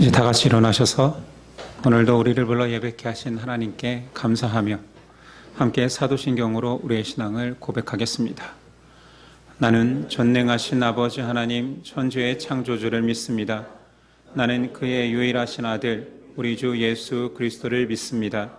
이제 다 같이 일어나셔서 오늘도 우리를 불러 예배케 하신 하나님께 감사하며 함께 사도신경으로 우리의 신앙을 고백하겠습니다. 나는 전능하신 아버지 하나님 천주의 창조주를 믿습니다. 나는 그의 유일하신 아들 우리 주 예수 그리스도를 믿습니다.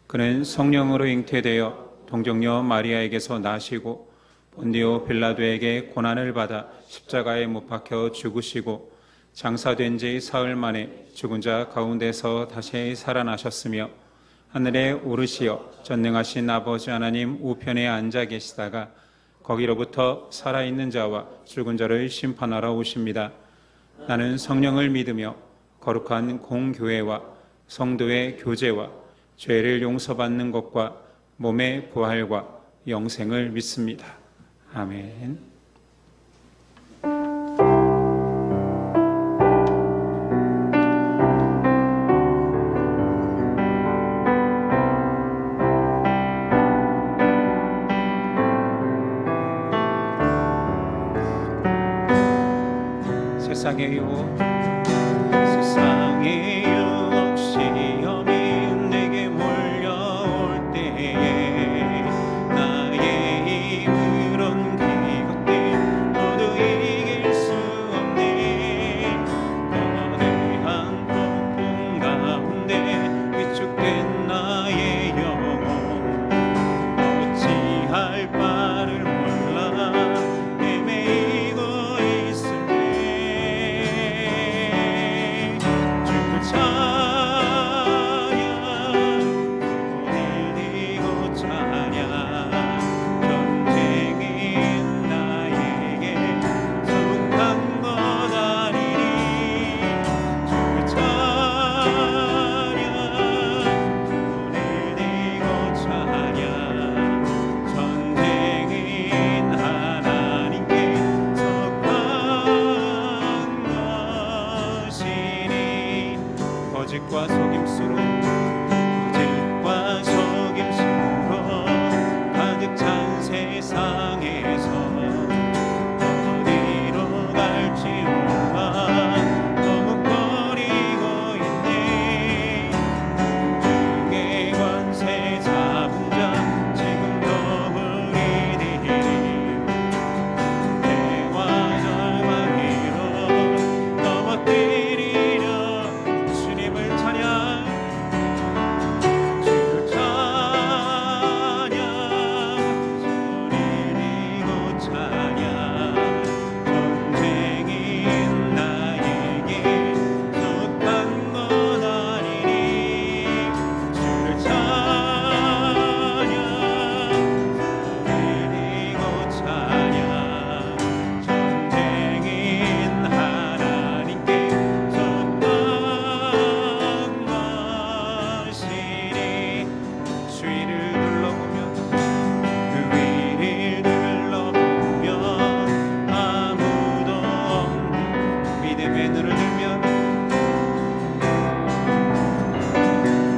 그는 성령으로 잉태되어 동정녀 마리아에게서 나시고 본디오 빌라도에게 고난을 받아 십자가에 못 박혀 죽으시고 장사된 지 사흘 만에 죽은 자 가운데서 다시 살아나셨으며 하늘에 오르시어 전능하신 아버지 하나님 우편에 앉아 계시다가 거기로부터 살아있는 자와 죽은 자를 심판하러 오십니다. 나는 성령을 믿으며 거룩한 공교회와 성도의 교제와 죄를 용서받는 것과 몸의 부활과 영생을 믿습니다. 아멘. 세상의 유혹 시험이 내게 몰려올 때에 나의 힘으론 그것들 모두 이길 수 없네. 거대한 폭풍 가운데 위축된 나의 영혼 어찌할 바를 몰라 헤매이고 있을 거짓과 속임수로 가득 찬 세상에서 어디로 갈지 몰라 머뭇거리고 있네. 죽의 권세 잡은 자 지금도 우리들이 해와 절망으로 넘어뜨리려 주님을 찬양 주를 찬양 소리 내고 찬양 전쟁인 나에게 속한 것 아니니 주를 찬양 소리 내고 찬양 전쟁인 하나님께 속한 것이니 주위를 둘러보며 그 위를 둘러보며 아무도 없는 믿음의 눈을 들면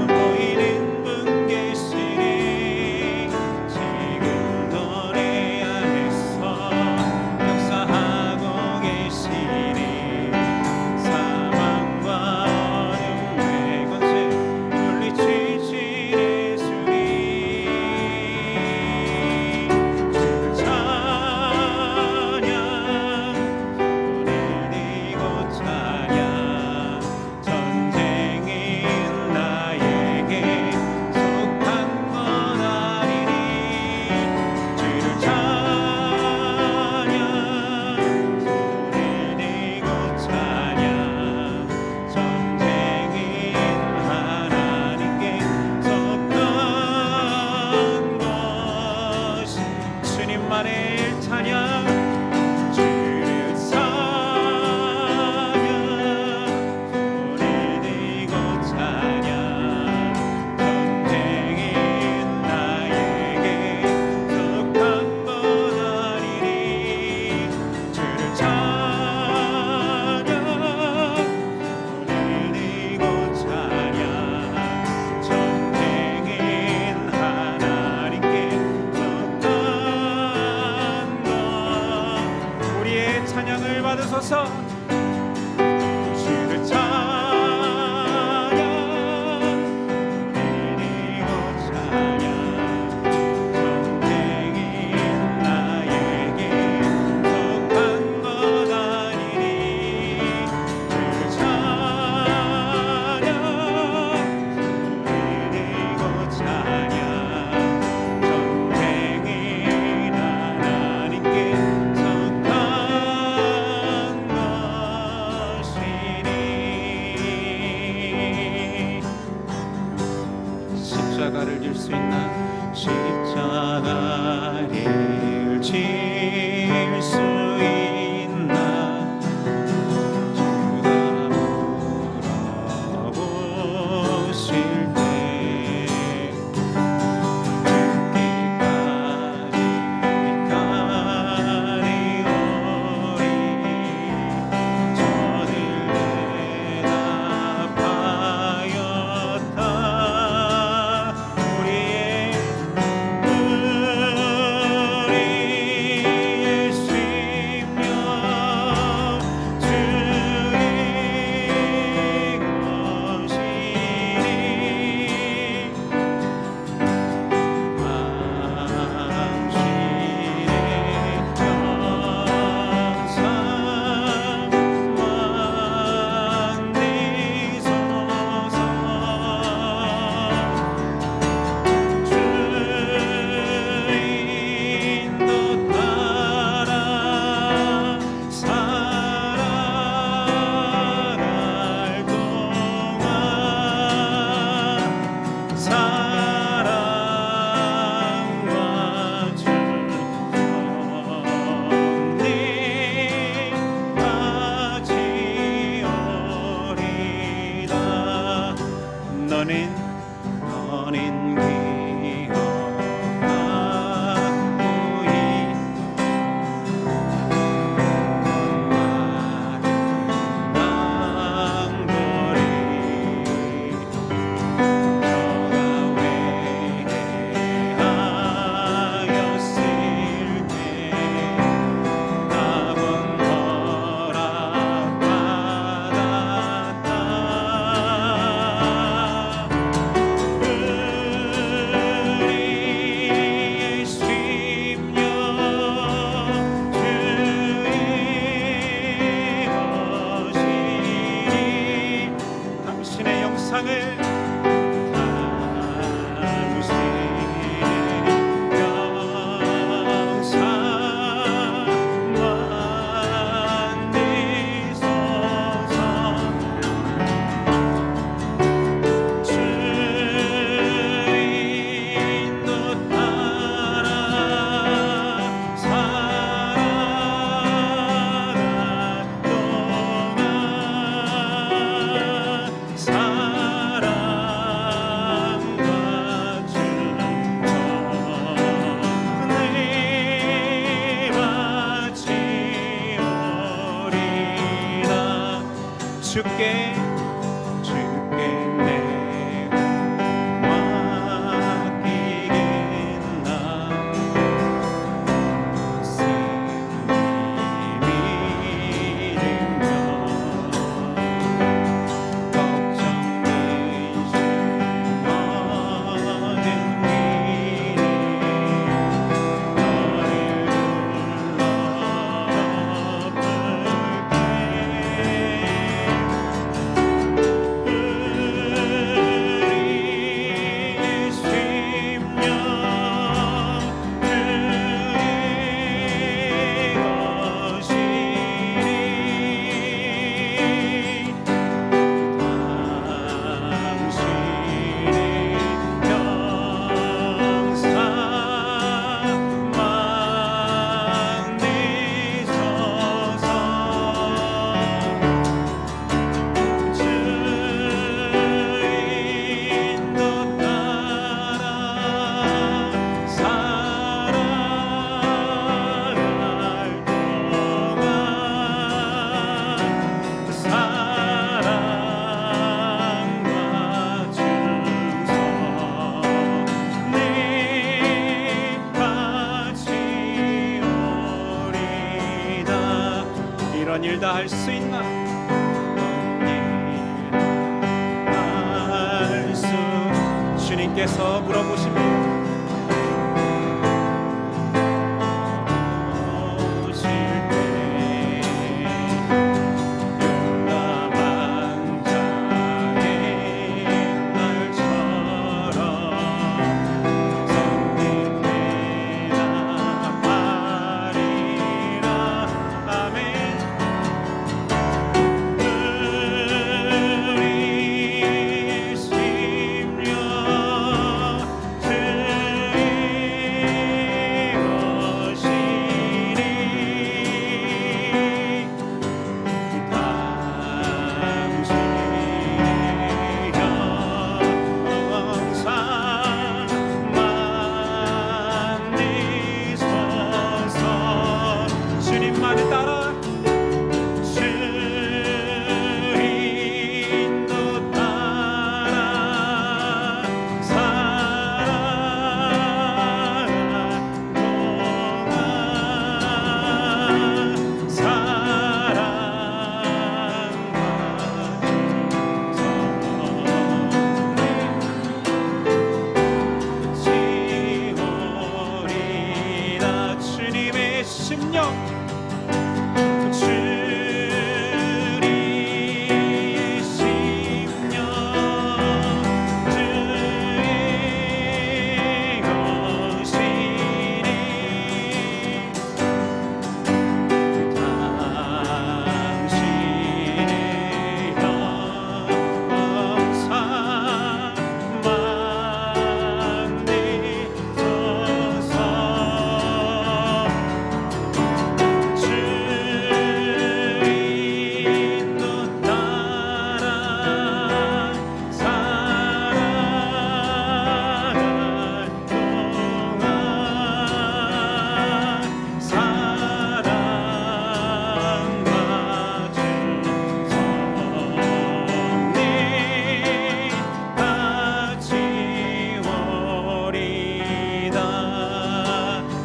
보이는 분 계시니 지금도 내 안에서 역사하고 계시니 사망과 어둠의 권세 물리치신 예수님 주를 찬양 소리 내고 찬양 전쟁인 나에게 속한 것 아니니 주를 찬양 소리 내고 찬양 전쟁인 하나님께 속한 것이 주님만의 찬양 주를 찬양 소리 내고 찬양 전쟁인 나에게 속한 것 아니니 주를 찬양 소리 내고 찬양 전쟁인 하나님께 속한 것 우리의 찬양을 받으소서 주를 찬양 주께 내 맡기겠나 이런 일 다 할 수 있나? 할수 주님께서 물어보십니다.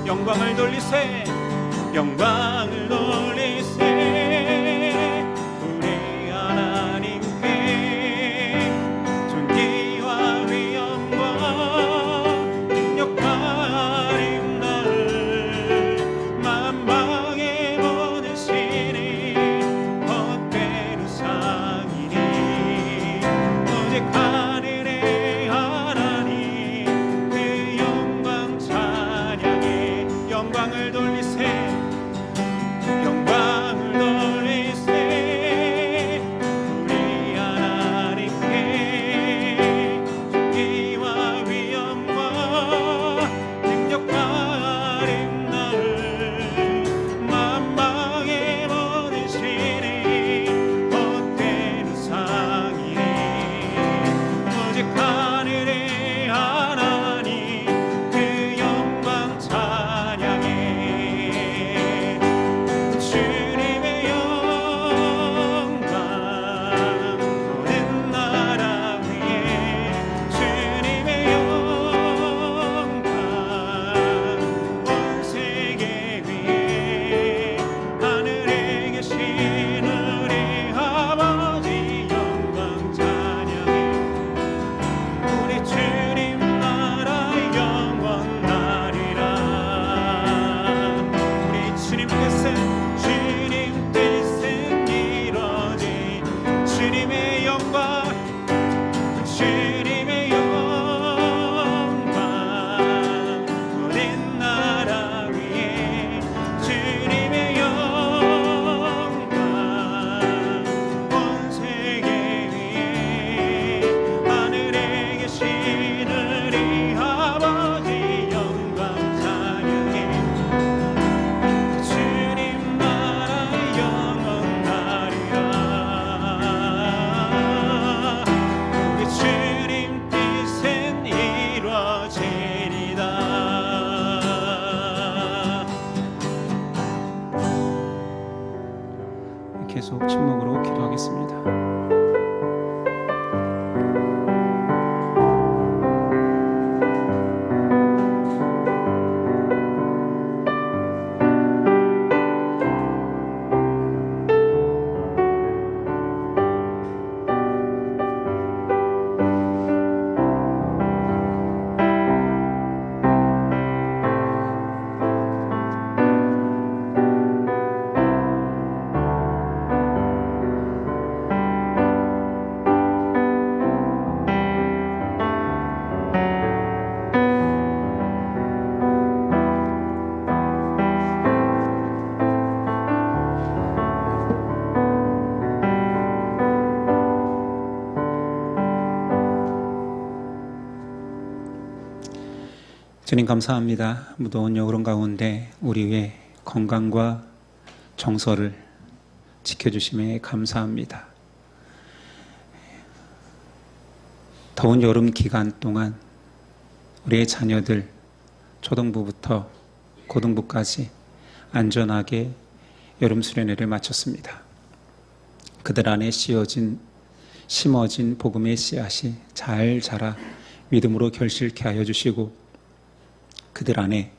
영광을 돌리세 영광을 돌리세 우리 하나님께 존귀와 위엄과 능력과 힘을 만방의 모든 신이 헛되는 상이니 오직 하늘의 하나님 그 영광 찬양해 영광을 돌리세 영광 계속 침묵으로 기도하겠습니다. 주님 감사합니다. 무더운 여름 가운데 우리의 건강과 정서를 지켜주심에 감사합니다. 더운 여름 기간 동안 우리의 자녀들 초등부부터 고등부까지 안전하게 여름 수련회를 마쳤습니다. 그들 안에 심어진 복음의 씨앗이 잘 자라 믿음으로 결실케 하여 주시고 그들 안에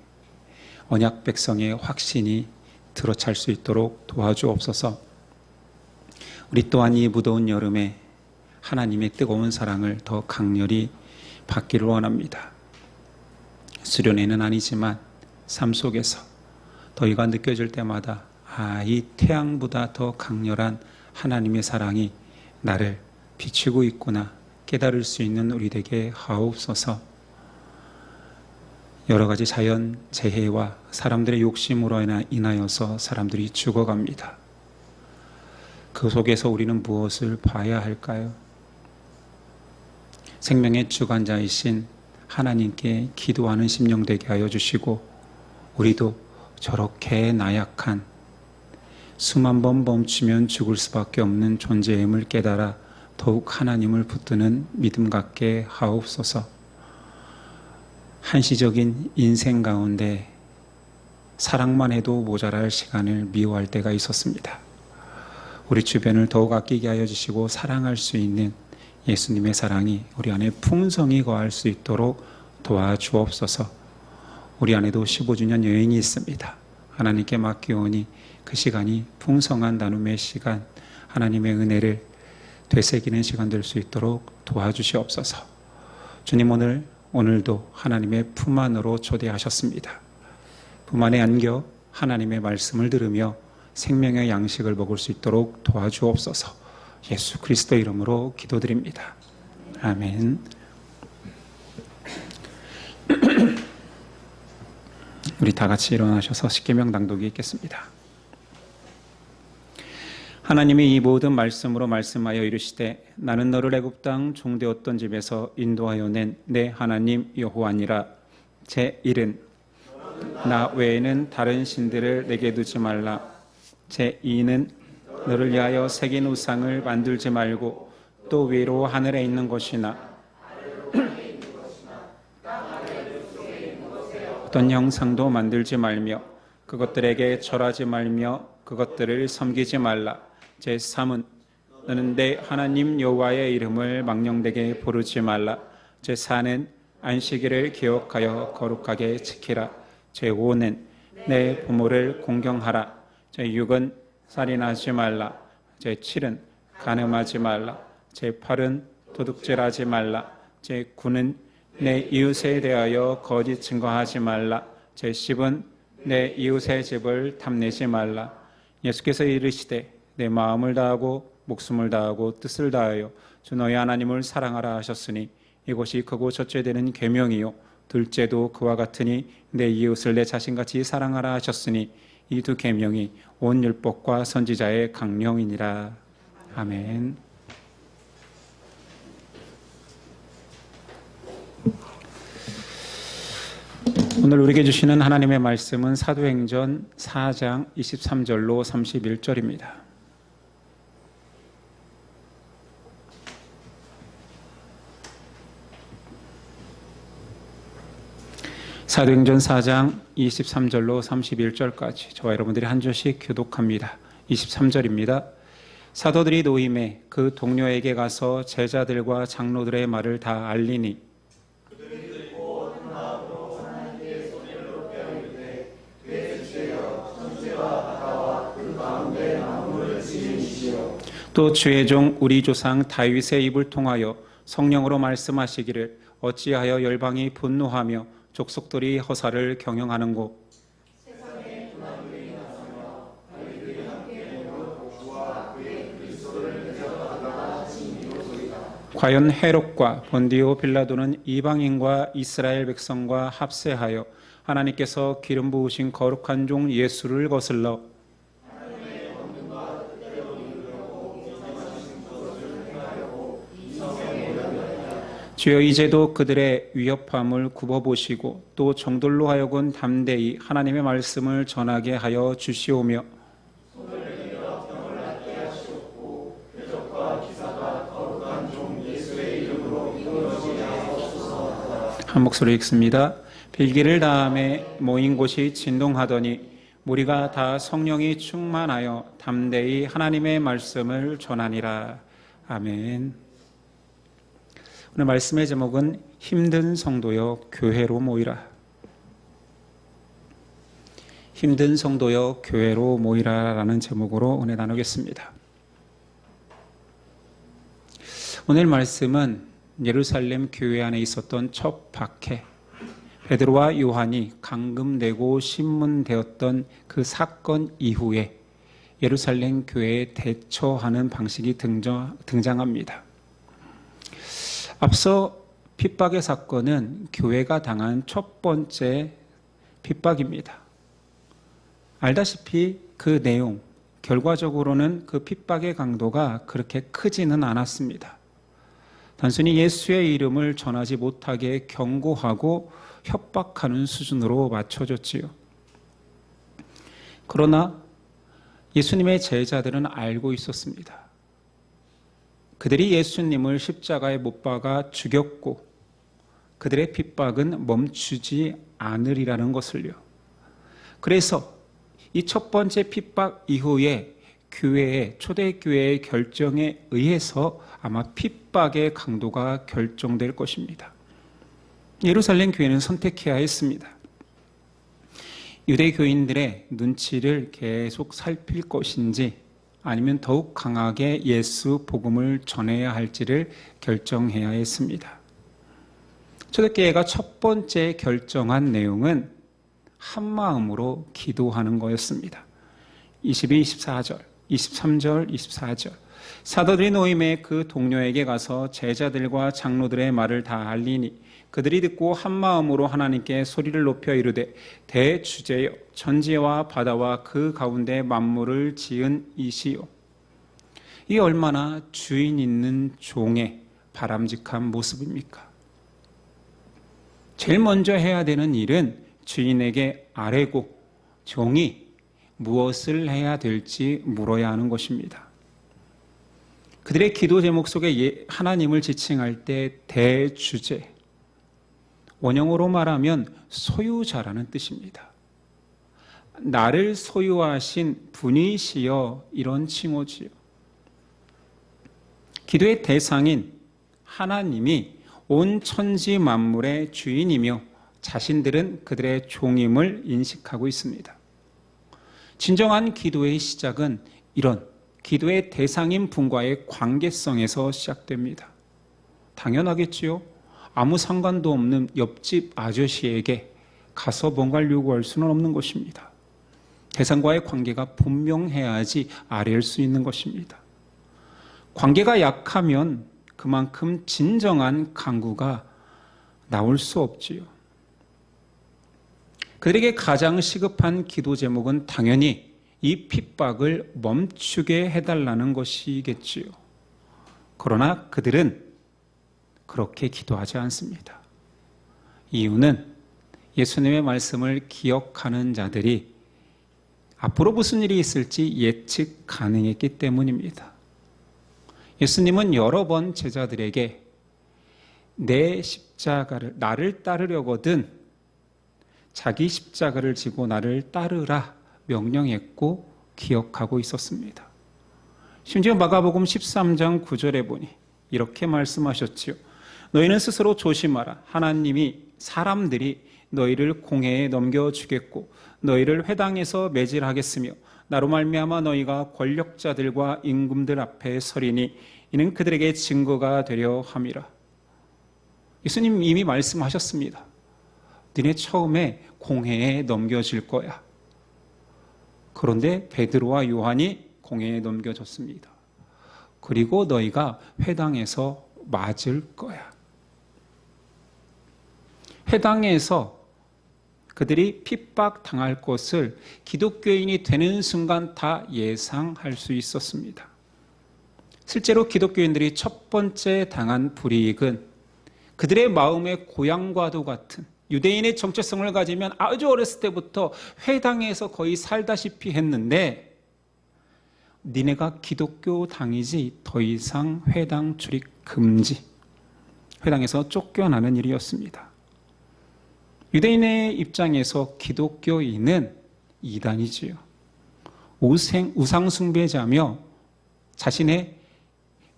언약 백성의 확신이 들어찰 수 있도록 도와주옵소서. 우리 또한 이 무더운 여름에 하나님의 뜨거운 사랑을 더 강렬히 받기를 원합니다. 수련회는 아니지만 삶 속에서 더위가 느껴질 때마다 이 태양보다 더 강렬한 하나님의 사랑이 나를 비추고 있구나 깨달을 수 있는 우리 되게 하옵소서. 여러 가지 자연 재해와 사람들의 욕심으로 인하여서 사람들이 죽어갑니다. 그 속에서 우리는 무엇을 봐야 할까요? 생명의 주관자이신 하나님께 기도하는 심령 되게 하여 주시고 우리도 저렇게 나약한 수만 번 멈추면 죽을 수밖에 없는 존재임을 깨달아 더욱 하나님을 붙드는 믿음 갖게 하옵소서. 한시적인 인생 가운데 사랑만 해도 모자랄 시간을 미워할 때가 있었습니다. 우리 주변을 더욱 아끼게 하여 주시고 사랑할 수 있는 예수님의 사랑이 우리 안에 풍성히 거할 수 있도록 도와주옵소서. 우리 안에도 15주년 여행이 있습니다. 하나님께 맡기오니 그 시간이 풍성한 나눔의 시간, 하나님의 은혜를 되새기는 시간 될 수 있도록 도와주시옵소서. 주님 오늘도 하나님의 품 안으로 초대하셨습니다. 품 안에 안겨 하나님의 말씀을 들으며 생명의 양식을 먹을 수 있도록 도와주옵소서. 예수 그리스도 이름으로 기도드립니다. 아멘. 우리 다 같이 일어나셔서 십계명 낭독이 있겠습니다. 하나님이 이 모든 말씀으로 말씀하여 이르시되 나는 너를 애굽 땅 종되었던 집에서 인도하여 낸 내 하나님 여호와니라. 제1은 나 외에는 다른 신들을 내게 두지 말라. 제2는 너를 위하여 새긴 우상을 만들지 말고 또 위로 하늘에 있는 것이나 어떤 형상도 만들지 말며 그것들에게 절하지 말며 그것들을 섬기지 말라. 제3은 너는 내 하나님 여호와의 이름을 망령되게 부르지 말라. 제4는 안식일을 기억하여 거룩하게 지키라. 제5는 내 부모를 공경하라. 제6은 살인하지 말라. 제7은 간음하지 말라. 제8은 도둑질하지 말라. 제9는 내 이웃에 대하여 거짓 증거하지 말라. 제10은 내 이웃의 집을 탐내지 말라. 예수께서 이르시되 내 마음을 다하고 목숨을 다하고 뜻을 다하여 주 너희 하나님을 사랑하라 하셨으니 이것이 크고 첫째 되는 계명이요 둘째도 그와 같으니 내 이웃을 내 자신같이 사랑하라 하셨으니 이 두 계명이 온 율법과 선지자의 강령이니라. 아멘. 오늘 우리에게 주시는 하나님의 말씀은 사도행전 4장 23절로 31절입니다. 사도행전 4장 23절로 31절까지 저와 여러분들이 한 절씩 교독합니다. 23절입니다. 사도들이 노임에 그 동료에게 가서 제자들과 장로들의 말을 다 알리니 또 주의 종 우리 조상 다윗의 입을 통하여 성령으로 말씀하시기를 어찌하여 열방이 분노하며 족속들이 허사를 경영하는고 과연 헤롯과 본디오 빌라도는 이방인과 이스라엘 백성과 합세하여 하나님께서 기름 부으신 거룩한 종 예수를 거슬러 주여 이제도 그들의 위협함을 굽어보시고 또 정돌로 하여금 담대히 하나님의 말씀을 전하게 하여 주시오며 한 목소리 읽습니다. 빌기를 다음에 모인 곳이 진동하더니 무리가 다 성령이 충만하여 담대히 하나님의 말씀을 전하니라. 아멘. 오늘 말씀의 제목은 힘든 성도여 교회로 모이라. 힘든 성도여 교회로 모이라라는 제목으로 오늘 나누겠습니다. 오늘 말씀은 예루살렘 교회 안에 있었던 첫 박해, 베드로와 요한이 감금되고 신문되었던 그 사건 이후에 예루살렘 교회에 대처하는 방식이 등장합니다. 앞서 핍박의 사건은 교회가 당한 첫 번째 핍박입니다. 알다시피 그 내용, 결과적으로는 그 핍박의 강도가 그렇게 크지는 않았습니다. 단순히 예수의 이름을 전하지 못하게 경고하고 협박하는 수준으로 맞춰졌지요. 그러나 예수님의 제자들은 알고 있었습니다. 그들이 예수님을 십자가에 못 박아 죽였고 그들의 핍박은 멈추지 않으리라는 것을요. 그래서 이 첫 번째 핍박 이후에 초대교회의 결정에 의해서 아마 핍박의 강도가 결정될 것입니다. 예루살렘 교회는 선택해야 했습니다. 유대 교인들의 눈치를 계속 살필 것인지 아니면 더욱 강하게 예수 복음을 전해야 할지를 결정해야 했습니다. 초대교회가 첫 번째 결정한 내용은 한마음으로 기도하는 거였습니다. 22, 24절, 23절, 24절. 사도들이 노임에 그 동료에게 가서 제자들과 장로들의 말을 다 알리니 그들이 듣고 한마음으로 하나님께 소리를 높여 이르되 대주제여 천지와 바다와 그 가운데 만물을 지은 이시요. 이 얼마나 주인 있는 종의 바람직한 모습입니까? 제일 먼저 해야 되는 일은 주인에게 아뢰고 종이 무엇을 해야 될지 물어야 하는 것입니다. 그들의 기도 제목 속에 하나님을 지칭할 때 대주제, 원형으로 말하면 소유자라는 뜻입니다. 나를 소유하신 분이시여, 이런 칭호지요. 기도의 대상인 하나님이 온 천지 만물의 주인이며 자신들은 그들의 종임을 인식하고 있습니다. 진정한 기도의 시작은 이런 기도의 대상인 분과의 관계성에서 시작됩니다. 당연하겠지요. 아무 상관도 없는 옆집 아저씨에게 가서 뭔가를 요구할 수는 없는 것입니다. 대상과의 관계가 분명해야지 아뢰일 수 있는 것입니다. 관계가 약하면 그만큼 진정한 간구가 나올 수 없지요. 그들에게 가장 시급한 기도 제목은 당연히 이 핍박을 멈추게 해달라는 것이겠지요. 그러나 그들은 그렇게 기도하지 않습니다. 이유는 예수님의 말씀을 기억하는 자들이 앞으로 무슨 일이 있을지 예측 가능했기 때문입니다. 예수님은 여러 번 제자들에게 내 십자가를, 나를 따르려거든 자기 십자가를 지고 나를 따르라 명령했고 기억하고 있었습니다. 심지어 마가복음 13장 9절에 보니 이렇게 말씀하셨지요. 너희는 스스로 조심하라. 사람들이 너희를 공회에 넘겨주겠고 너희를 회당에서 매질하겠으며 나로 말미암아 너희가 권력자들과 임금들 앞에 서리니 이는 그들에게 증거가 되려 함이라. 예수님 이미 말씀하셨습니다. 너네 처음에 공회에 넘겨질 거야. 그런데 베드로와 요한이 공회에 넘겨졌습니다. 그리고 너희가 회당에서 맞을 거야. 회당에서 그들이 핍박당할 것을 기독교인이 되는 순간 다 예상할 수 있었습니다. 실제로 기독교인들이 첫 번째 당한 불이익은 그들의 마음의 고향과도 같은, 유대인의 정체성을 가지면 아주 어렸을 때부터 회당에서 거의 살다시피 했는데 니네가 기독교 당이지 더 이상 회당 출입 금지, 회당에서 쫓겨나는 일이었습니다. 유대인의 입장에서 기독교인은 이단이지요. 우상 숭배자며 자신의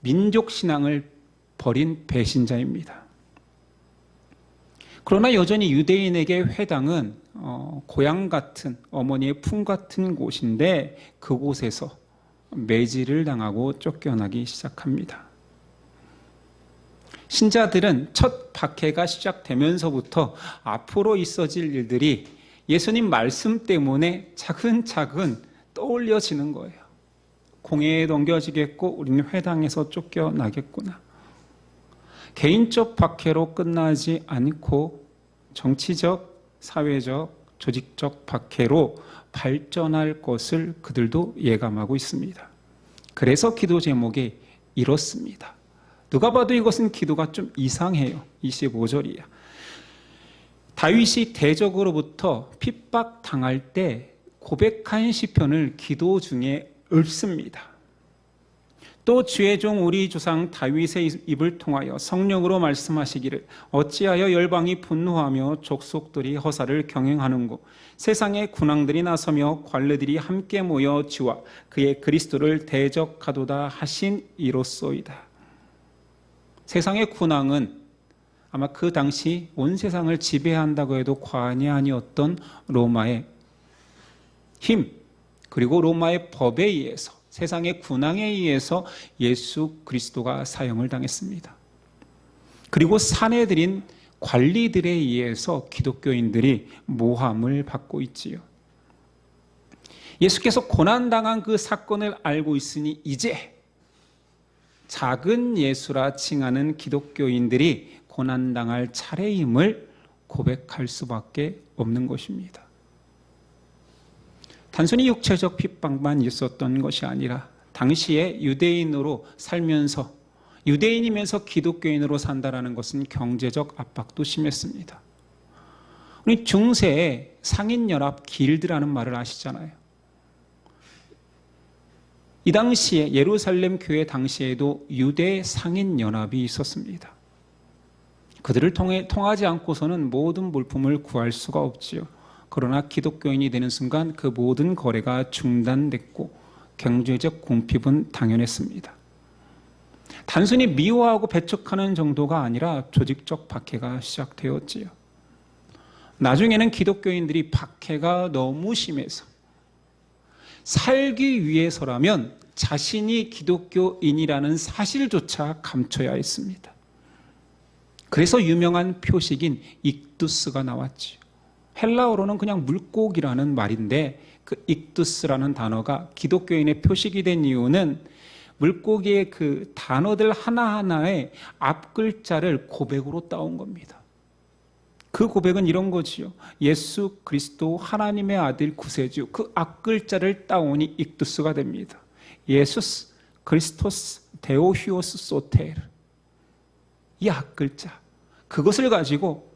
민족 신앙을 버린 배신자입니다. 그러나 여전히 유대인에게 회당은 고향 같은, 어머니의 품 같은 곳인데 그곳에서 매질을 당하고 쫓겨나기 시작합니다. 신자들은 첫 박해가 시작되면서부터 앞으로 있어질 일들이 예수님 말씀 때문에 차근차근 떠올려지는 거예요. 공회에 넘겨지겠고 우리는 회당에서 쫓겨나겠구나. 개인적 박해로 끝나지 않고 정치적, 사회적, 조직적 박해로 발전할 것을 그들도 예감하고 있습니다. 그래서 기도 제목이 이렇습니다. 누가 봐도 이것은 기도가 좀 이상해요. 25절이야. 다윗이 대적으로부터 핍박당할 때 고백한 시편을 기도 중에 읊습니다. 또 주의 종 우리 조상 다윗의 입을 통하여 성령으로 말씀하시기를 어찌하여 열방이 분노하며 족속들이 허사를 경행하는고 세상의 군왕들이 나서며 관례들이 함께 모여 주와 그의 그리스도를 대적하도다 하신 이로소이다. 세상의 군왕은 아마 그 당시 온 세상을 지배한다고 해도 과언이 아니었던 로마의 힘, 그리고 로마의 법에 의해서, 세상의 군왕에 의해서 예수 그리스도가 사형을 당했습니다. 그리고 사내들인 관리들에 의해서 기독교인들이 모함을 받고 있지요. 예수께서 고난당한 그 사건을 알고 있으니 이제 작은 예수라 칭하는 기독교인들이 고난당할 차례임을 고백할 수밖에 없는 것입니다. 단순히 육체적 핍박만 있었던 것이 아니라 당시에 유대인으로 살면서, 유대인이면서 기독교인으로 산다라는 것은 경제적 압박도 심했습니다. 우리 중세에 상인연합 길드라는 말을 아시잖아요. 이 당시에 예루살렘 교회 당시에도 유대 상인연합이 있었습니다. 그들을 통하지 않고서는 모든 물품을 구할 수가 없지요. 그러나 기독교인이 되는 순간 그 모든 거래가 중단됐고 경제적 궁핍은 당연했습니다. 단순히 미워하고 배척하는 정도가 아니라 조직적 박해가 시작되었지요. 나중에는 기독교인들이 박해가 너무 심해서 살기 위해서라면 자신이 기독교인이라는 사실조차 감춰야 했습니다. 그래서 유명한 표식인 익두스가 나왔지요. 헬라어로는 그냥 물고기라는 말인데 그 익두스라는 단어가 기독교인의 표식이 된 이유는 물고기의 그 단어들 하나하나의 앞글자를 고백으로 따온 겁니다. 그 고백은 이런 거지요. 예수 그리스도 하나님의 아들 구세주, 그 앞글자를 따오니 익두스가 됩니다. 예수스 그리스토스 데오히오스 소테르. 이 앞글자, 그것을 가지고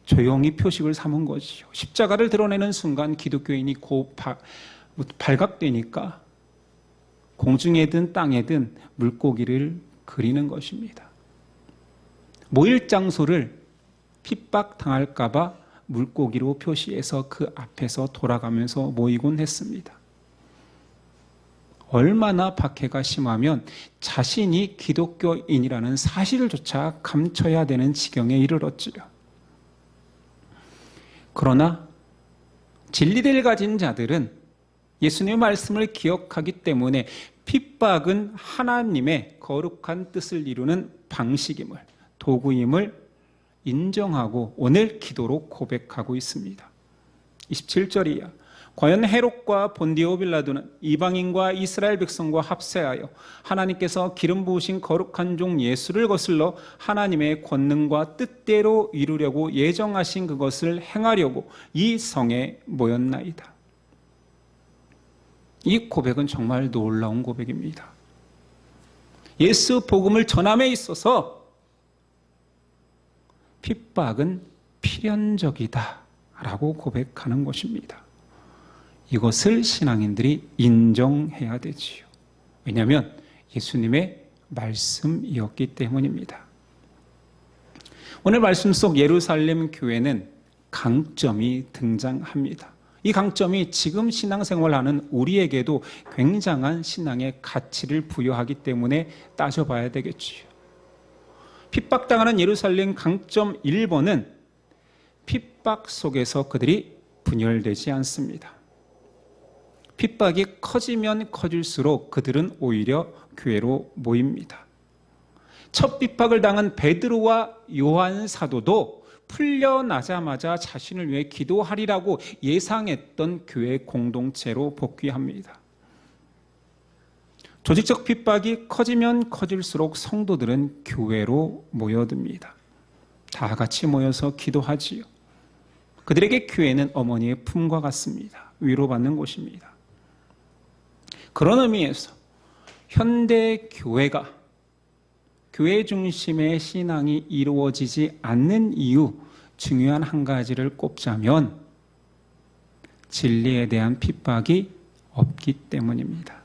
조용히 표식을 삼은 거지요. 십자가를 드러내는 순간 기독교인이 발각되니까 공중에든 땅에든 물고기를 그리는 것입니다. 모일 장소를 핍박당할까 봐 물고기로 표시해서 그 앞에서 돌아가면서 모이곤 했습니다. 얼마나 박해가 심하면 자신이 기독교인이라는 사실조차 감춰야 되는 지경에 이르렀지요. 그러나 진리를 가진 자들은 예수님의 말씀을 기억하기 때문에 핍박은 하나님의 거룩한 뜻을 이루는 방식임을, 도구임을 인정하고 오늘 기도로 고백하고 있습니다. 27절이야. 과연 헤롯과 본디오 빌라도는 이방인과 이스라엘 백성과 합세하여 하나님께서 기름 부으신 거룩한 종 예수를 거슬러 하나님의 권능과 뜻대로 이루려고 예정하신 그것을 행하려고 이 성에 모였나이다. 이 고백은 정말 놀라운 고백입니다. 예수 복음을 전함에 있어서 핍박은 필연적이다 라고 고백하는 것입니다. 이것을 신앙인들이 인정해야 되지요. 왜냐하면 예수님의 말씀이었기 때문입니다. 오늘 말씀 속 예루살렘 교회는 강점이 등장합니다. 이 강점이 지금 신앙생활하는 우리에게도 굉장한 신앙의 가치를 부여하기 때문에 따져봐야 되겠지요. 핍박당하는 예루살렘 강점 1번은 핍박 속에서 그들이 분열되지 않습니다. 핍박이 커지면 커질수록 그들은 오히려 교회로 모입니다. 첫 핍박을 당한 베드로와 요한 사도도 풀려나자마자 자신을 위해 기도하리라고 예상했던 교회 공동체로 복귀합니다. 조직적 핍박이 커지면 커질수록 성도들은 교회로 모여듭니다. 다 같이 모여서 기도하지요. 그들에게 교회는 어머니의 품과 같습니다. 위로받는 곳입니다. 그런 의미에서 현대 교회가 교회 중심의 신앙이 이루어지지 않는 이유 중요한 한 가지를 꼽자면 진리에 대한 핍박이 없기 때문입니다.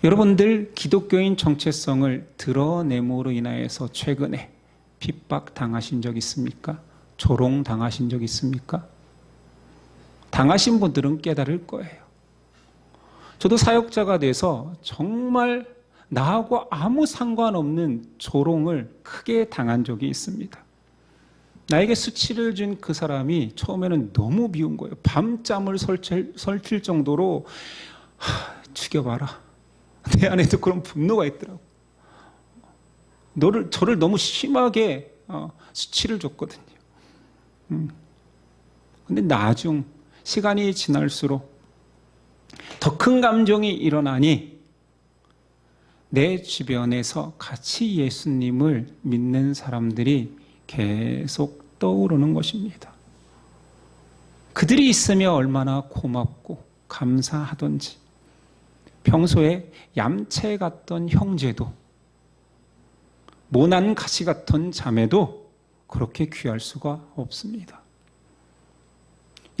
여러분들 기독교인 정체성을 드러냄으로 인하여서 최근에 핍박 당하신 적 있습니까? 조롱 당하신 적 있습니까? 당하신 분들은 깨달을 거예요. 저도 사역자가 돼서 정말 나하고 아무 상관없는 조롱을 크게 당한 적이 있습니다. 나에게 수치를 준 그 사람이 처음에는 너무 미운 거예요. 밤잠을 설칠 정도로 죽여봐라. 내 안에도 그런 분노가 있더라고. 저를 너무 심하게 수치를 줬거든요. 근데 시간이 지날수록 더 큰 감정이 일어나니 내 주변에서 같이 예수님을 믿는 사람들이 계속 떠오르는 것입니다. 그들이 있으면 얼마나 고맙고 감사하던지, 평소에 얌체 같던 형제도, 모난 가시 같던 자매도 그렇게 귀할 수가 없습니다.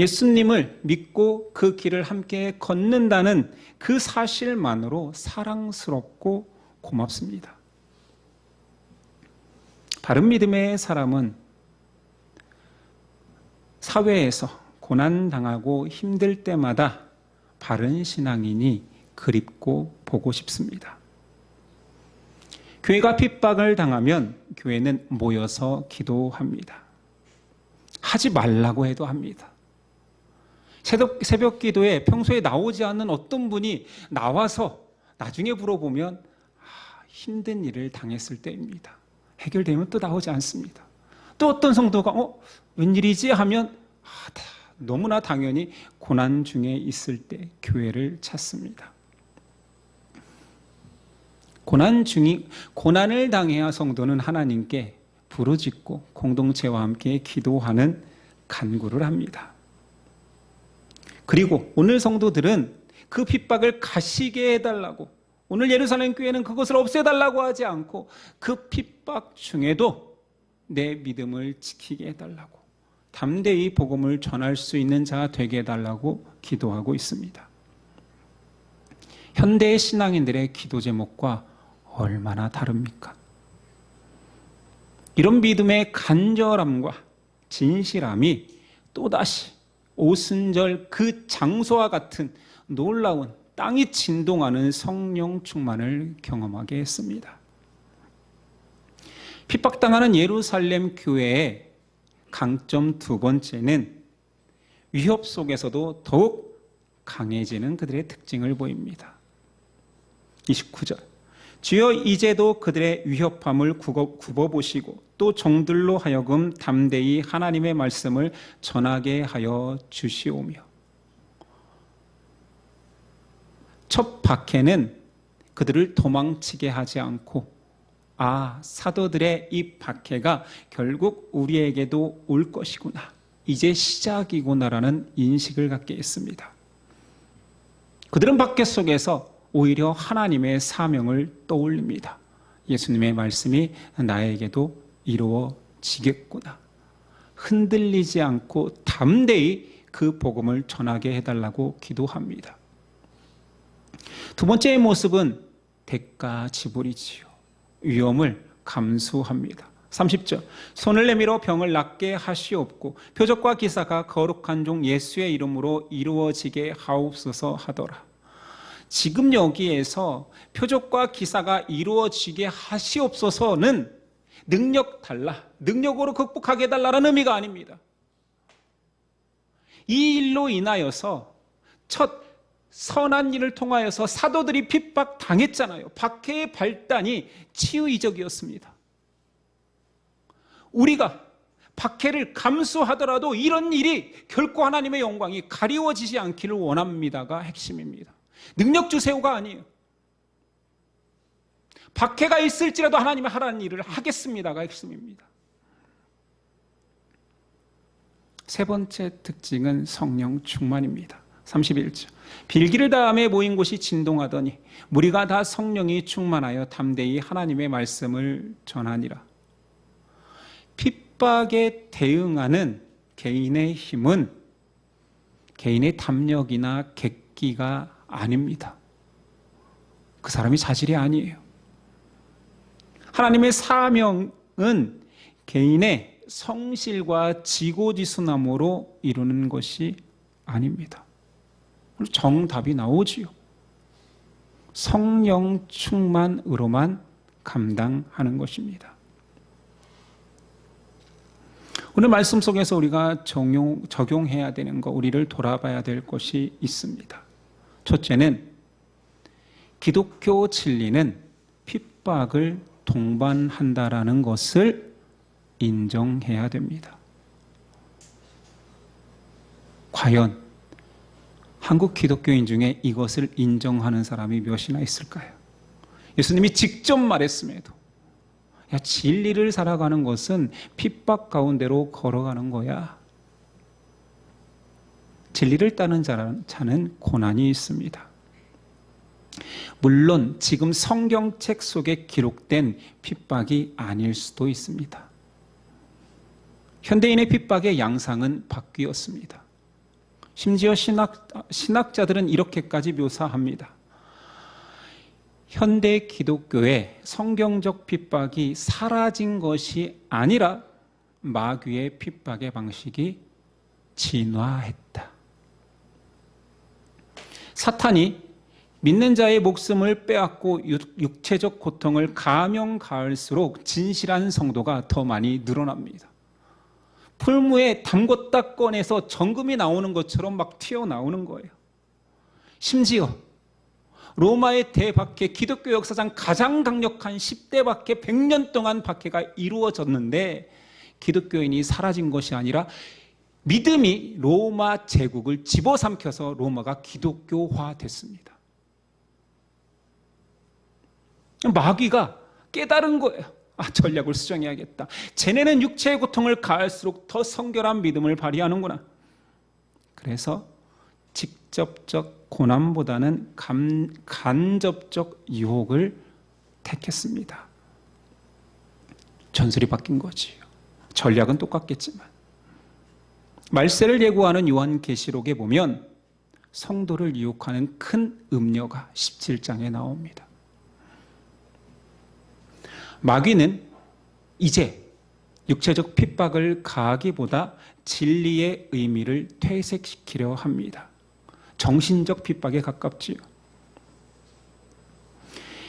예수님을 믿고 그 길을 함께 걷는다는 그 사실만으로 사랑스럽고 고맙습니다. 바른 믿음의 사람은 사회에서 고난당하고 힘들 때마다 바른 신앙인이 그립고 보고 싶습니다. 교회가 핍박을 당하면 교회는 모여서 기도합니다. 하지 말라고 해도 합니다. 새벽 기도에 평소에 나오지 않는 어떤 분이 나와서 나중에 물어보면 힘든 일을 당했을 때입니다. 해결되면 또 나오지 않습니다. 또 어떤 성도가 웬일이지 하면 너무나 당연히 고난 중에 있을 때 교회를 찾습니다. 고난을 당해야 성도는 하나님께 부르짖고 공동체와 함께 기도하는 간구를 합니다. 그리고 오늘 성도들은 그 핍박을 가시게 해달라고, 오늘 예루살렘 교회는 그것을 없애달라고 하지 않고 그 핍박 중에도 내 믿음을 지키게 해달라고, 담대히 복음을 전할 수 있는 자 되게 해달라고 기도하고 있습니다. 현대의 신앙인들의 기도 제목과 얼마나 다릅니까? 이런 믿음의 간절함과 진실함이 또다시 오순절 그 장소와 같은 놀라운 땅이 진동하는 성령 충만을 경험하게 했습니다. 핍박당하는 예루살렘 교회의 강점 두 번째는 위협 속에서도 더욱 강해지는 그들의 특징을 보입니다. 29절, 주여 이제도 그들의 위협함을 굽어보시고 또 종들로 하여금 담대히 하나님의 말씀을 전하게 하여 주시오며. 첫 박해는 그들을 도망치게 하지 않고 사도들의 이 박해가 결국 우리에게도 올 것이구나, 이제 시작이구나라는 인식을 갖게 했습니다. 그들은 박해 속에서 오히려 하나님의 사명을 떠올립니다. 예수님의 말씀이 나에게도 이루어지겠구나. 흔들리지 않고 담대히 그 복음을 전하게 해달라고 기도합니다. 두 번째의 모습은 대가 지불이지요. 위험을 감수합니다. 30절, 손을 내밀어 병을 낫게 하시옵고 표적과 기사가 거룩한 종 예수의 이름으로 이루어지게 하옵소서 하더라. 지금 여기에서 표적과 기사가 이루어지게 하시옵소서는 능력 달라, 능력으로 극복하게 해달라는 의미가 아닙니다. 이 일로 인하여서 첫 선한 일을 통하여서 사도들이 핍박당했잖아요. 박해의 발단이 치유이적이었습니다. 우리가 박해를 감수하더라도 이런 일이 결코 하나님의 영광이 가리워지지 않기를 원합니다가 핵심입니다. 능력 주세요가 아니에요. 박해가 있을지라도 하나님의 하라는 일을 하겠습니다가 핵심입니다. 세 번째 특징은 성령 충만입니다. 31절, 빌기를 다음에 모인 곳이 진동하더니 무리가 다 성령이 충만하여 담대히 하나님의 말씀을 전하니라. 핍박에 대응하는 개인의 힘은 개인의 담력이나 객기가 아닙니다. 그 사람이 자질이 아니에요. 하나님의 사명은 개인의 성실과 지고지순함으로 이루는 것이 아닙니다. 정답이 나오지요. 성령 충만으로만 감당하는 것입니다. 오늘 말씀 속에서 우리가 적용해야 되는 것, 우리를 돌아봐야 될 것이 있습니다. 첫째는 기독교 진리는 핍박을 동반한다라는 것을 인정해야 됩니다. 과연 한국 기독교인 중에 이것을 인정하는 사람이 몇이나 있을까요? 예수님이 직접 말했음에도 진리를 살아가는 것은 핍박 가운데로 걸어가는 거야. 진리를 따는 자는 고난이 있습니다. 물론 지금 성경책 속에 기록된 핍박이 아닐 수도 있습니다. 현대인의 핍박의 양상은 바뀌었습니다. 심지어 신학자들은 이렇게까지 묘사합니다. 현대 기독교의 성경적 핍박이 사라진 것이 아니라 마귀의 핍박의 방식이 진화했다. 사탄이 믿는 자의 목숨을 빼앗고 육체적 고통을 가하면 가할수록 진실한 성도가 더 많이 늘어납니다. 풀무에 담궜다 꺼내서 정금이 나오는 것처럼 막 튀어나오는 거예요. 심지어 로마의 대박해, 기독교 역사상 가장 강력한 10대 박해, 100년 동안 박해가 이루어졌는데 기독교인이 사라진 것이 아니라 믿음이 로마 제국을 집어삼켜서 로마가 기독교화됐습니다. 마귀가 깨달은 거예요. 전략을 수정해야겠다. 쟤네는 육체의 고통을 가할수록 더 성결한 믿음을 발휘하는구나. 그래서 직접적 고난보다는 간접적 유혹을 택했습니다. 전술이 바뀐 거지요. 전략은 똑같겠지만. 말세를 예고하는 요한계시록에 보면 성도를 유혹하는 큰 음녀가 17장에 나옵니다. 마귀는 이제 육체적 핍박을 가하기보다 진리의 의미를 퇴색시키려 합니다. 정신적 핍박에 가깝지요.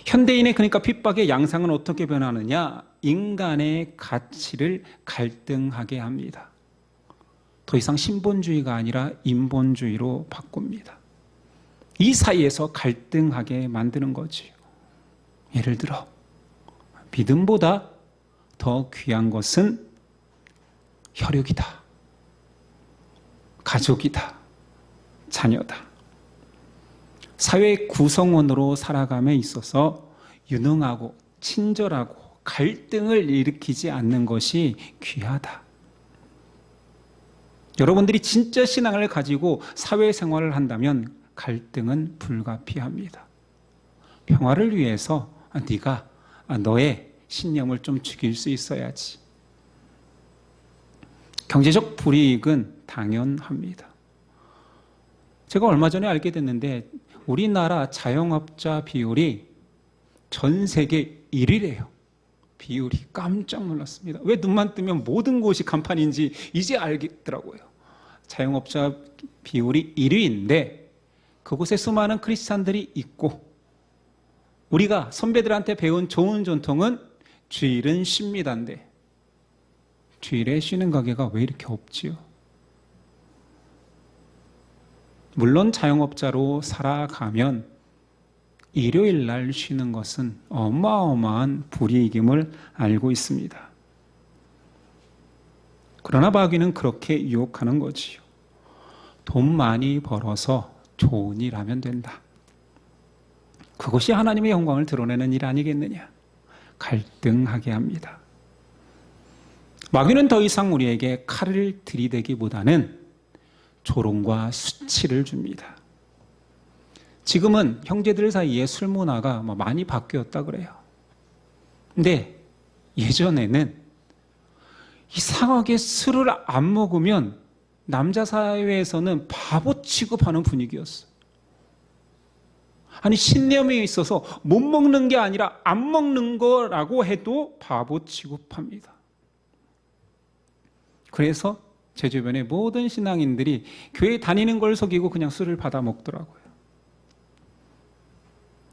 현대인의 그러니까 핍박의 양상은 어떻게 변하느냐? 인간의 가치를 갈등하게 합니다. 더 이상 신본주의가 아니라 인본주의로 바꿉니다. 이 사이에서 갈등하게 만드는 거지요. 예를 들어 믿음보다 더 귀한 것은 혈육이다, 가족이다, 자녀다. 사회 구성원으로 살아감에 있어서 유능하고 친절하고 갈등을 일으키지 않는 것이 귀하다. 여러분들이 진짜 신앙을 가지고 사회생활을 한다면 갈등은 불가피합니다. 평화를 위해서 네가 너의 신념을 좀 죽일 수 있어야지. 경제적 불이익은 당연합니다. 제가 얼마 전에 알게 됐는데 우리나라 자영업자 비율이 전 세계 1위래요. 비율이 깜짝 놀랐습니다. 왜 눈만 뜨면 모든 곳이 간판인지 이제 알겠더라고요. 자영업자 비율이 1위인데 그곳에 수많은 크리스찬들이 있고 우리가 선배들한테 배운 좋은 전통은 주일은 쉽니다인데 주일에 쉬는 가게가 왜 이렇게 없지요? 물론 자영업자로 살아가면 일요일 날 쉬는 것은 어마어마한 불이익임을 알고 있습니다. 그러나 마귀는 그렇게 유혹하는 거지요. 돈 많이 벌어서 좋은 일 하면 된다. 그것이 하나님의 영광을 드러내는 일 아니겠느냐? 갈등하게 합니다. 마귀는 더 이상 우리에게 칼을 들이대기보다는 조롱과 수치를 줍니다. 지금은 형제들 사이에 술 문화가 많이 바뀌었다 그래요. 근데 예전에는 이상하게 술을 안 먹으면 남자 사회에서는 바보 취급하는 분위기였어요. 아니 신념에 있어서 못 먹는 게 아니라 안 먹는 거라고 해도 바보 취급합니다. 그래서 제 주변의 모든 신앙인들이 교회 다니는 걸 속이고 그냥 술을 받아 먹더라고요.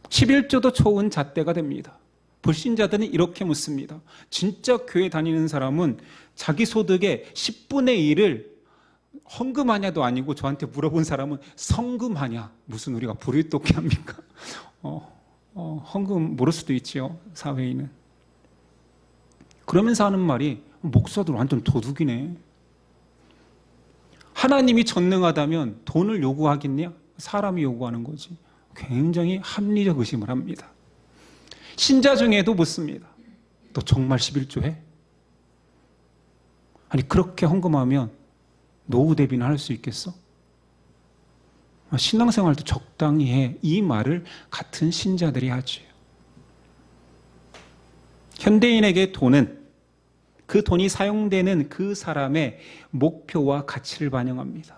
11조도 좋은 잣대가 됩니다. 불신자들은 이렇게 묻습니다. 진짜 교회 다니는 사람은 자기 소득의 10분의 1을 헌금하냐도 아니고 저한테 물어본 사람은 성금하냐. 무슨 우리가 불을 돋게 합니까? 헌금 모를 수도 있지요. 사회인은. 그러면서 하는 말이 목사들 완전 도둑이네. 하나님이 전능하다면 돈을 요구하겠냐? 사람이 요구하는 거지. 굉장히 합리적 의심을 합니다. 신자 중에도 묻습니다. 너 정말 11조 해? 아니 그렇게 헌금하면 노후 대비는 할 수 있겠어? 신앙생활도 적당히 해. 이 말을 같은 신자들이 하지. 현대인에게 돈은 그 돈이 사용되는 그 사람의 목표와 가치를 반영합니다.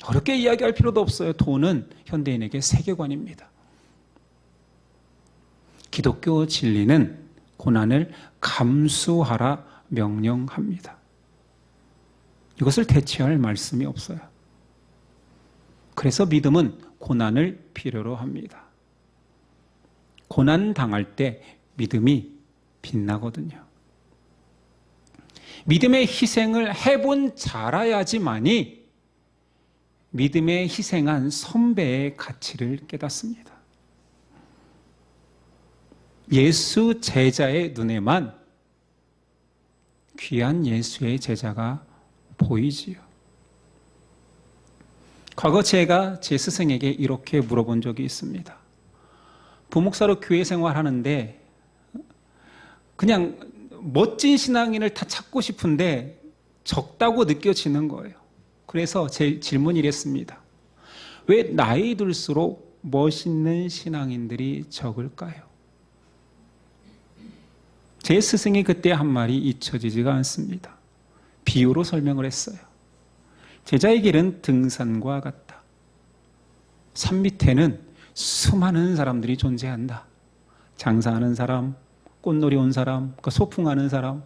어렵게 이야기할 필요도 없어요. 돈은 현대인에게 세계관입니다. 기독교 진리는 고난을 감수하라 명령합니다. 이것을 대체할 말씀이 없어요. 그래서 믿음은 고난을 필요로 합니다. 고난 당할 때 믿음이 빛나거든요. 믿음의 희생을 해본 자라야지만이 믿음에 희생한 선배의 가치를 깨닫습니다. 예수 제자의 눈에만 귀한 예수의 제자가 보이지요. 과거 제가 제 스승에게 이렇게 물어본 적이 있습니다. 부목사로 교회 생활하는데 그냥 멋진 신앙인을 다 찾고 싶은데 적다고 느껴지는 거예요. 그래서 제 질문이 이랬습니다. 왜 나이 들수록 멋있는 신앙인들이 적을까요? 제 스승이 그때 한 말이 잊혀지지가 않습니다. 비유로 설명을 했어요. 제자의 길은 등산과 같다. 산 밑에는 수많은 사람들이 존재한다. 장사하는 사람, 꽃놀이 온 사람, 소풍하는 사람,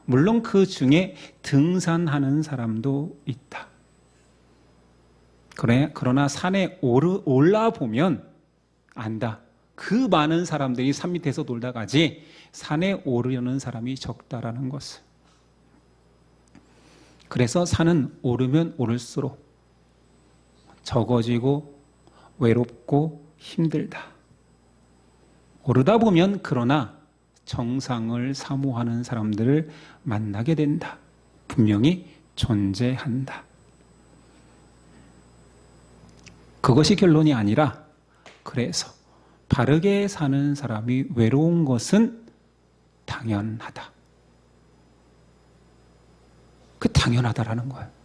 물론 그 중에 등산하는 사람도 있다. 그러나 산에 올라보면 안다. 그 많은 사람들이 산 밑에서 놀다 가지 산에 오르려는 사람이 적다라는 것을. 그래서 산은 오르면 오를수록 적어지고 외롭고 힘들다. 오르다 보면 그러나 정상을 사모하는 사람들을 만나게 된다. 분명히 존재한다. 그것이 결론이 아니라 그래서 바르게 사는 사람이 외로운 것은 당연하다. 그 당연하다라는 거예요.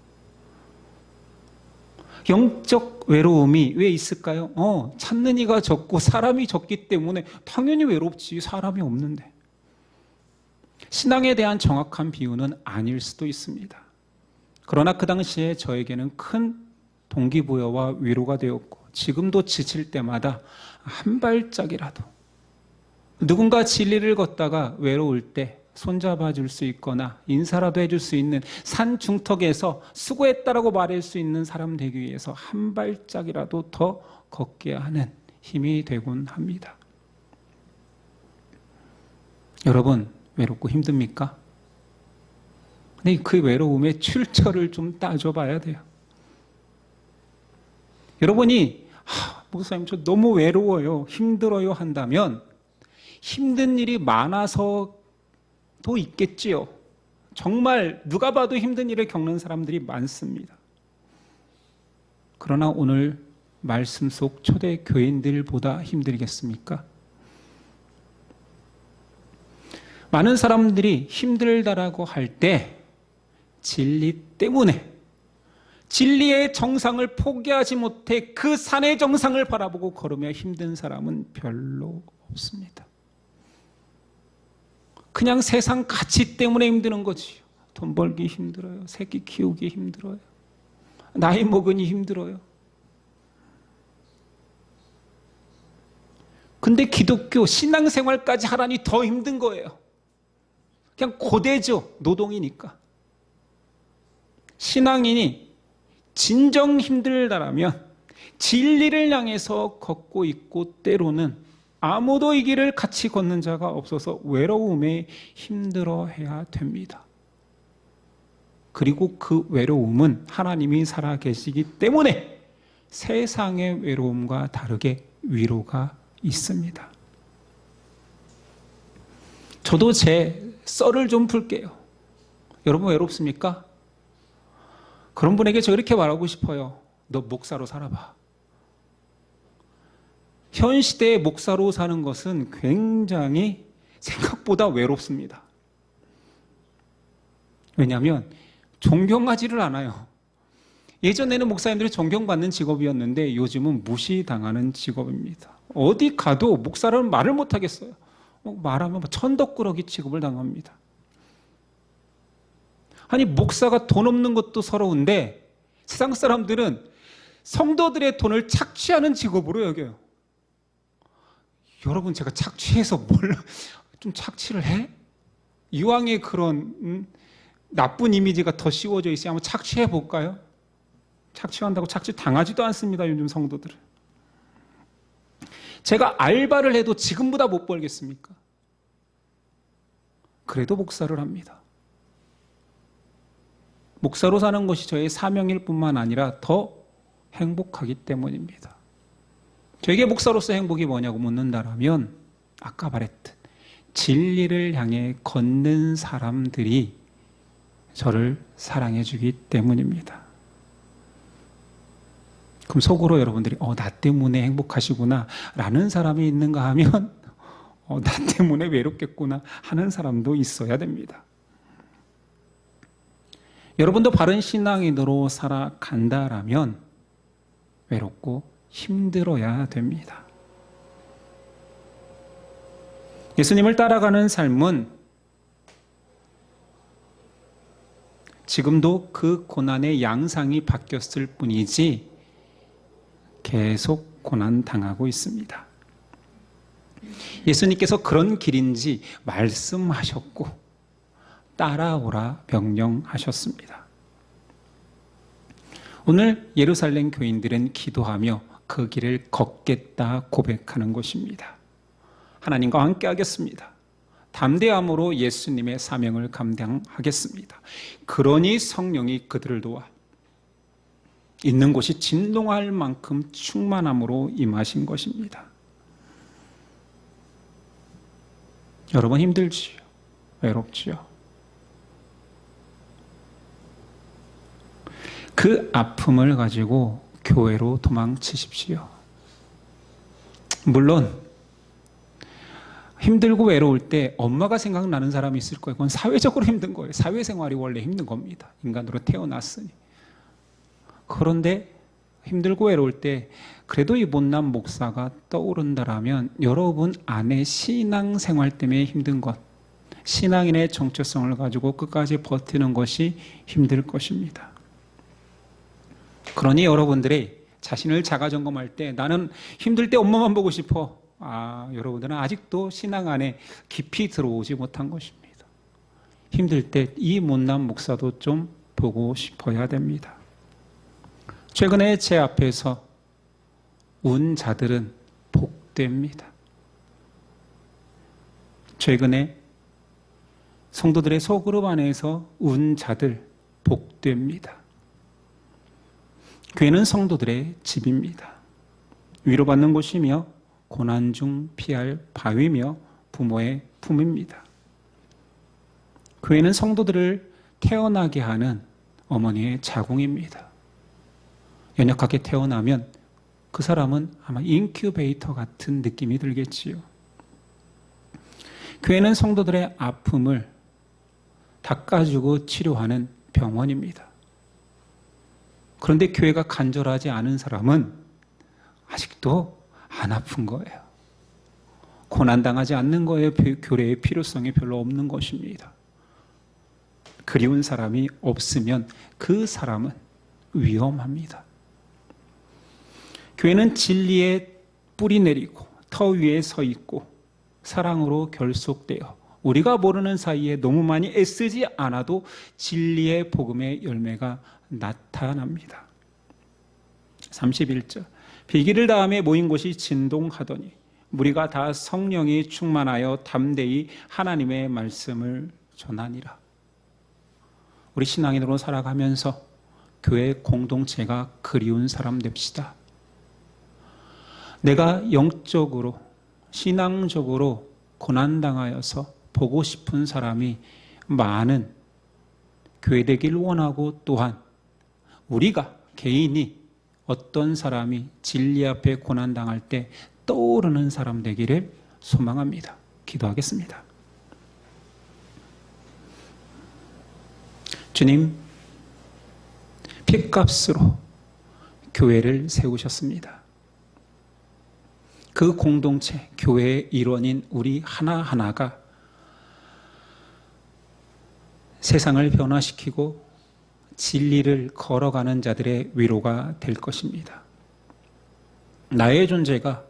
영적 외로움이 왜 있을까요? 찾는 이가 적고 사람이 적기 때문에 당연히 외롭지. 사람이 없는데. 신앙에 대한 정확한 비유는 아닐 수도 있습니다. 그러나 그 당시에 저에게는 큰 동기부여와 위로가 되었고 지금도 지칠 때마다 한 발짝이라도 누군가 진리를 걷다가 외로울 때 손잡아 줄 수 있거나 인사라도 해줄 수 있는 산 중턱에서 수고했다라고 말할 수 있는 사람 되기 위해서 한 발짝이라도 더 걷게 하는 힘이 되곤 합니다. 여러분, 외롭고 힘듭니까? 근데 그 외로움의 출처를 좀 따져봐야 돼요. 여러분이 목사님 저 너무 외로워요, 힘들어요 한다면 힘든 일이 많아서도 있겠지요. 정말 누가 봐도 힘든 일을 겪는 사람들이 많습니다. 그러나 오늘 말씀 속 초대 교인들보다 힘들겠습니까? 많은 사람들이 힘들다라고 할 때 진리 때문에 진리의 정상을 포기하지 못해 그 산의 정상을 바라보고 걸으며 힘든 사람은 별로 없습니다. 그냥 세상 가치 때문에 힘드는 거지요. 돈 벌기 힘들어요. 새끼 키우기 힘들어요. 나이 먹으니 힘들어요. 근데 기독교 신앙생활까지 하라니 더 힘든 거예요. 그냥 고되죠. 노동이니까. 신앙인이 진정 힘들다라면 진리를 향해서 걷고 있고 때로는 아무도 이 길을 같이 걷는 자가 없어서 외로움에 힘들어해야 됩니다. 그리고 그 외로움은 하나님이 살아계시기 때문에 세상의 외로움과 다르게 위로가 있습니다. 저도 제 썰을 좀 풀게요. 여러분 외롭습니까? 그런 분에게 저 이렇게 말하고 싶어요. 너 목사로 살아봐. 현 시대의 목사로 사는 것은 굉장히 생각보다 외롭습니다. 왜냐하면 존경하지를 않아요. 예전에는 목사님들이 존경받는 직업이었는데 요즘은 무시당하는 직업입니다. 어디 가도 목사라는 말을 못하겠어요. 말하면 천덕꾸러기 취급을 당합니다. 아니 목사가 돈 없는 것도 서러운데 세상 사람들은 성도들의 돈을 착취하는 직업으로 여겨요. 여러분 제가 착취해서 좀 착취를 해? 이왕에 그런 나쁜 이미지가 더 씌워져 있어야 한번 착취해 볼까요? 착취한다고 착취 당하지도 않습니다. 요즘 성도들은. 제가 알바를 해도 지금보다 못 벌겠습니까? 그래도 목사를 합니다. 목사로 사는 것이 저의 사명일 뿐만 아니라 더 행복하기 때문입니다. 저에게 목사로서 행복이 뭐냐고 묻는다라면 아까 말했듯 진리를 향해 걷는 사람들이 저를 사랑해 주기 때문입니다. 그럼 속으로 여러분들이 나 때문에 행복하시구나 라는 사람이 있는가 하면 나 때문에 외롭겠구나 하는 사람도 있어야 됩니다. 여러분도 바른 신앙인으로 살아간다라면 외롭고 힘들어야 됩니다. 예수님을 따라가는 삶은 지금도 그 고난의 양상이 바뀌었을 뿐이지 계속 고난당하고 있습니다. 예수님께서 그런 길인지 말씀하셨고 따라오라 명령하셨습니다. 오늘 예루살렘 교인들은 기도하며 그 길을 걷겠다 고백하는 것입니다. 하나님과 함께 하겠습니다. 담대함으로 예수님의 사명을 감당하겠습니다. 그러니 성령이 그들을 도와 있는 곳이 진동할 만큼 충만함으로 임하신 것입니다. 여러분 힘들지요? 외롭지요? 그 아픔을 가지고 교회로 도망치십시오. 물론 힘들고 외로울 때 엄마가 생각나는 사람이 있을 거예요. 그건 사회적으로 힘든 거예요. 사회생활이 원래 힘든 겁니다. 인간으로 태어났으니. 그런데 힘들고 외로울 때 그래도 이 못난 목사가 떠오른다라면 여러분 안에 신앙생활 때문에 힘든 것, 신앙인의 정체성을 가지고 끝까지 버티는 것이 힘들 것입니다. 그러니 여러분들이 자신을 자가점검할 때 나는 힘들 때 엄마만 보고 싶어. 여러분들은 아직도 신앙 안에 깊이 들어오지 못한 것입니다. 힘들 때 이 못난 목사도 좀 보고 싶어야 됩니다. 최근에 제 앞에서 운 자들은 복됩니다. 최근에 성도들의 소그룹 안에서 운 자들 복됩니다. 교회는 성도들의 집입니다. 위로받는 곳이며 고난 중 피할 바위며 부모의 품입니다. 교회는 성도들을 태어나게 하는 어머니의 자궁입니다. 연약하게 태어나면 그 사람은 아마 인큐베이터 같은 느낌이 들겠지요. 교회는 성도들의 아픔을 닦아주고 치료하는 병원입니다. 그런데 교회가 간절하지 않은 사람은 아직도 안 아픈 거예요. 고난당하지 않는 거에 교회의 필요성이 별로 없는 것입니다. 그리운 사람이 없으면 그 사람은 위험합니다. 교회는 진리에 뿌리 내리고 터 위에 서 있고 사랑으로 결속되어 우리가 모르는 사이에 너무 많이 애쓰지 않아도 진리의 복음의 열매가 나타납니다. 31절 비기를 다음에 모인 곳이 진동하더니 무리가 다 성령이 충만하여 담대히 하나님의 말씀을 전하니라. 우리 신앙인으로 살아가면서 교회 공동체가 그리운 사람 됩시다. 내가 영적으로 신앙적으로 고난당하여서 보고 싶은 사람이 많은 교회 되길 원하고 또한 우리가 개인이 어떤 사람이 진리 앞에 고난당할 때 떠오르는 사람 되기를 소망합니다. 기도하겠습니다. 주님, 핏값으로 교회를 세우셨습니다. 그 공동체, 교회의 일원인 우리 하나하나가 세상을 변화시키고 진리를 걸어가는 자들의 위로가 될 것입니다. 나의 존재가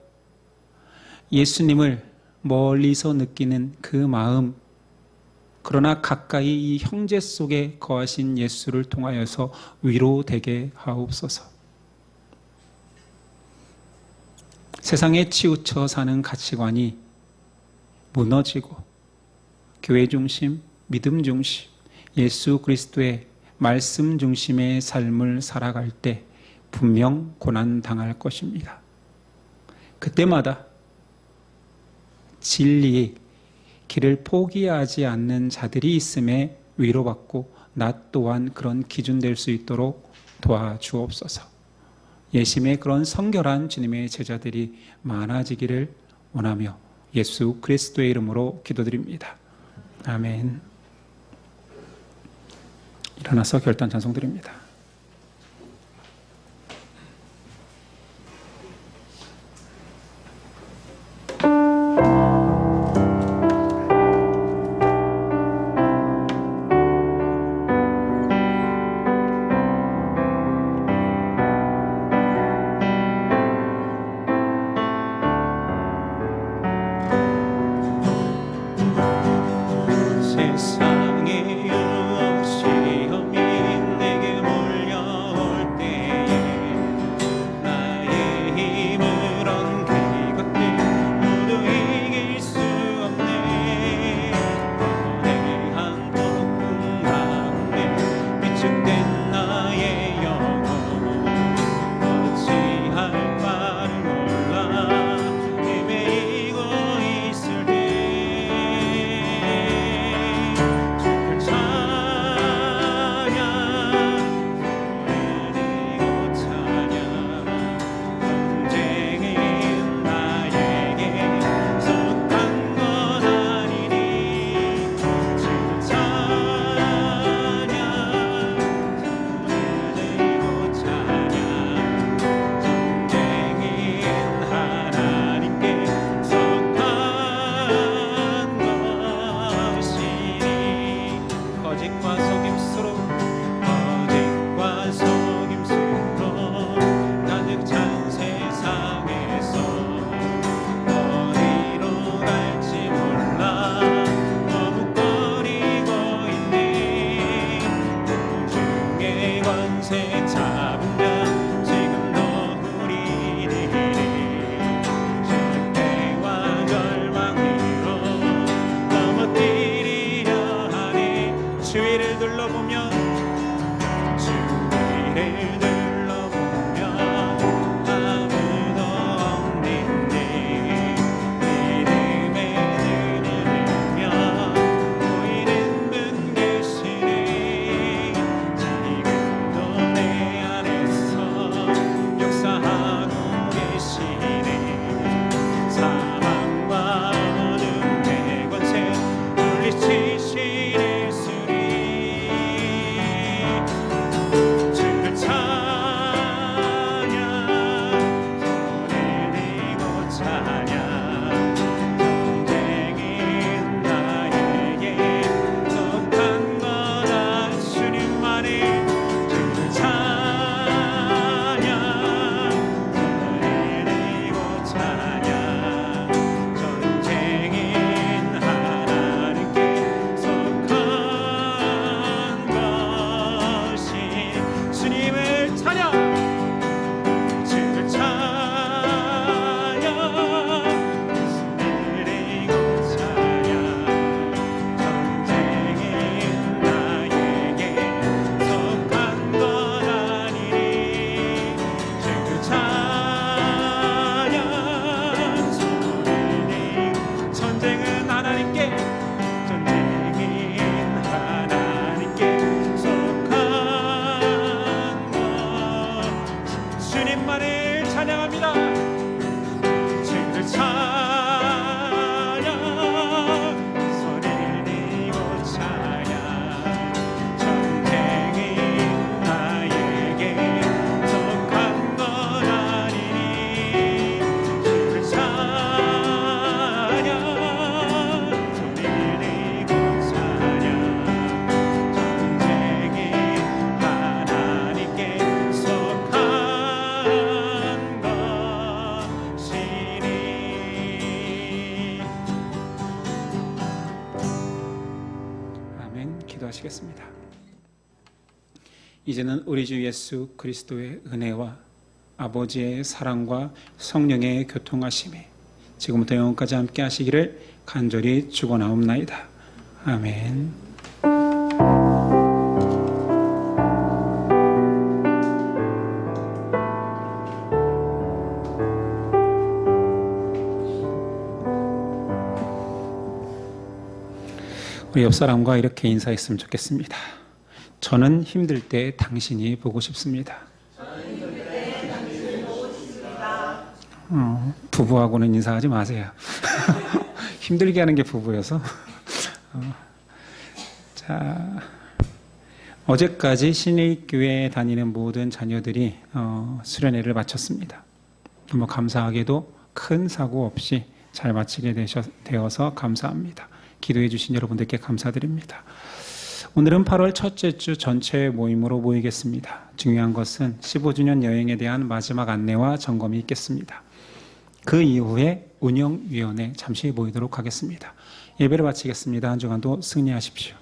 예수님을 멀리서 느끼는 그 마음, 그러나 가까이 이 형제 속에 거하신 예수를 통하여서 위로되게 하옵소서. 세상에 치우쳐 사는 가치관이 무너지고 교회 중심, 믿음 중심, 예수 그리스도의 말씀 중심의 삶을 살아갈 때 분명 고난당할 것입니다. 그때마다 진리의 길을 포기하지 않는 자들이 있음에 위로받고 나 또한 그런 기준 될 수 있도록 도와주옵소서. 예심의 그런 성결한 주님의 제자들이 많아지기를 원하며 예수 그리스도의 이름으로 기도드립니다. 아멘. 일어나서 결단 찬송 드립니다. 세상에 감사합니다. 주를 찬양 소리를 내고 찬양 전쟁이 나에게 속한 건 아니니 주를 찬양 소리를 내고 찬양 전쟁이 하나님께 속한 것이니. 아멘. 기도하시겠습니다. 이제는 우리 주 예수 그리스도의 은혜와 아버지의 사랑과 성령의 교통하심이 지금부터 영원까지 함께 하시기를 간절히 축원하옵나이다. 아멘. 우리 옆 사람과 이렇게 인사했으면 좋겠습니다. 저는 힘들 때 당신이 보고 싶습니다. 부부하고는 인사하지 마세요. 힘들게 하는 게 부부여서. 자, 어제까지 신일교회에 다니는 모든 자녀들이 수련회를 마쳤습니다. 너무 감사하게도 큰 사고 없이 잘 마치게 되어서 감사합니다. 기도해 주신 여러분들께 감사드립니다. 오늘은 8월 첫째 주 전체 모임으로 모이겠습니다. 중요한 것은 15주년 여행에 대한 마지막 안내와 점검이 있겠습니다. 그 이후에 운영위원회 잠시 모이도록 하겠습니다. 예배를 마치겠습니다. 한 주간도 승리하십시오.